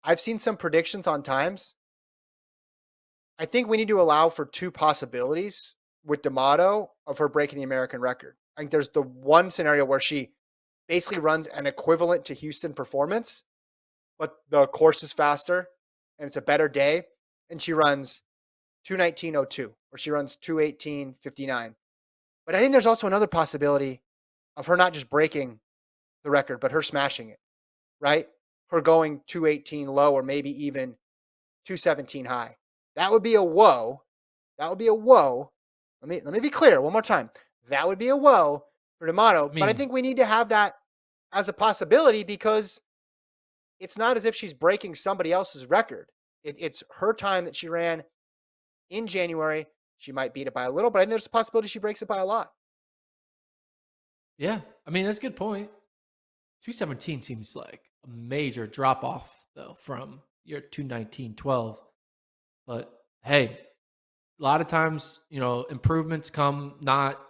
I've seen some predictions on times. I think we need to allow for two possibilities with D'Amato of her breaking the American record. I think there's the one scenario where she basically runs an equivalent to Houston performance, but the course is faster and it's a better day. And she runs 2:19:02 or she runs 2:18:59. But I think there's also another possibility of her not just breaking the record, but her smashing it, right? Her going 2:18 low or maybe even 2:17 high. That would be a whoa. That would be a whoa. Let me be clear one more time. That would be a whoa for D'Amato. I But I mean, think we need to have that as a possibility because it's not as if she's breaking somebody else's record. It's her time that she ran in January. She might beat it by a little, but I think there's a possibility she breaks it by a lot. yeah. I mean, that's a good point. 217 seems like a major drop off though from your 219.12. But hey, a lot of times, improvements come not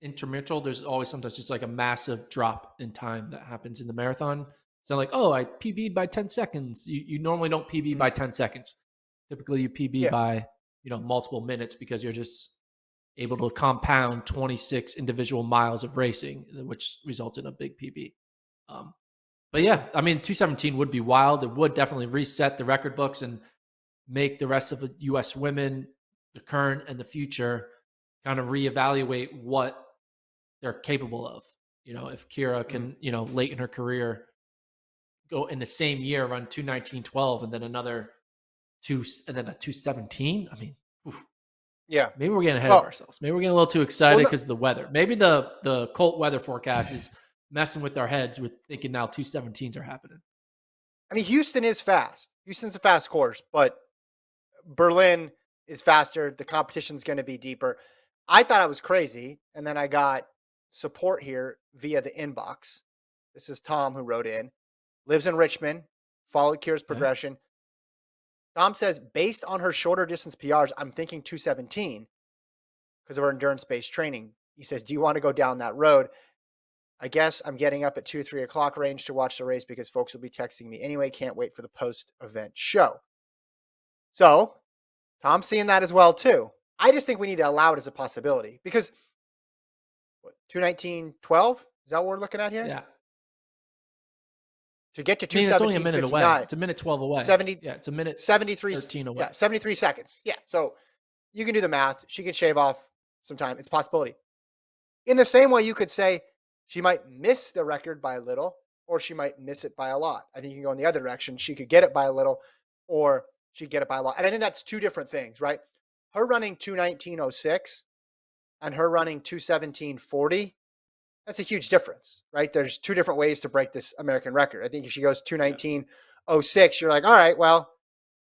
intermittent. There's always sometimes just like a massive drop in time that happens in the marathon. It's not like, oh, I PB'd by 10 seconds. You normally don't PB Mhm. by 10 seconds. Typically you PB Yeah. by, multiple minutes because you're just able to compound 26 individual miles of racing, which results in a big PB. Um, but yeah, I mean, 217 would be wild. It would definitely reset the record books and make the rest of the U.S. women, the current and the future, kind of reevaluate what they're capable of. If Keira Mhm. can, late in her career, go in the same year run 219.12 and then another two and then a 217. I mean, oof, Yeah. maybe we're getting ahead of Well, ourselves. Maybe we're getting a little too well, excited no, because of the weather. Maybe the cold weather forecast is messing with our heads with thinking now 217s are happening. I mean, Houston is fast. Houston's a fast course, but Berlin is faster. The competition's going to be deeper. I thought I was crazy, and then I got support here via the inbox. This is Tom who wrote in. Lives in Richmond. Followed Kira's Okay. progression. Tom says, based on her shorter distance PRs, I'm thinking 217 because of her endurance based training. He says, do you want to go down that road? I guess I'm getting up at 2, 3 o'clock range to watch the race because folks will be texting me anyway. Can't wait for the post event show. So Tom's seeing that as well, too. I just think we need to allow it as a possibility because what, 2:19:12? Is that what we're looking at here? Yeah. To get to I mean, it's only a minute away. 2:17:59, It's a minute 12 away. 70, Yeah, it's a minute 73, 13 away. yeah, 73 seconds. Yeah. So you can do the math. She can shave off some time. It's a possibility. In the same way, you could say she might miss the record by a little, or she might miss it by a lot. I think you can go in the other direction. She could get it by a little, or she'd get it by a lot. And I think that's two different things, right? Her running 2:19:06 and her running 2:17:40, that's a huge difference, right? There's two different ways to break this American record. I think if she goes Yeah. 2:19:06, you're like, all right, well,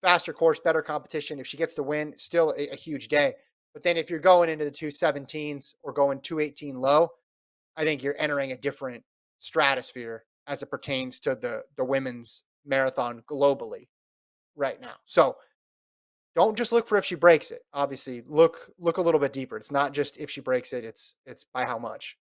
faster course, better competition. If she gets the win, still a huge day. But then if you're going into the 2:17s or going 2:18 low, I think you're entering a different stratosphere as it pertains to the women's marathon globally right now. So don't just look for if she breaks it. Obviously, look a little bit deeper. It's not just if she breaks it, it's by how much.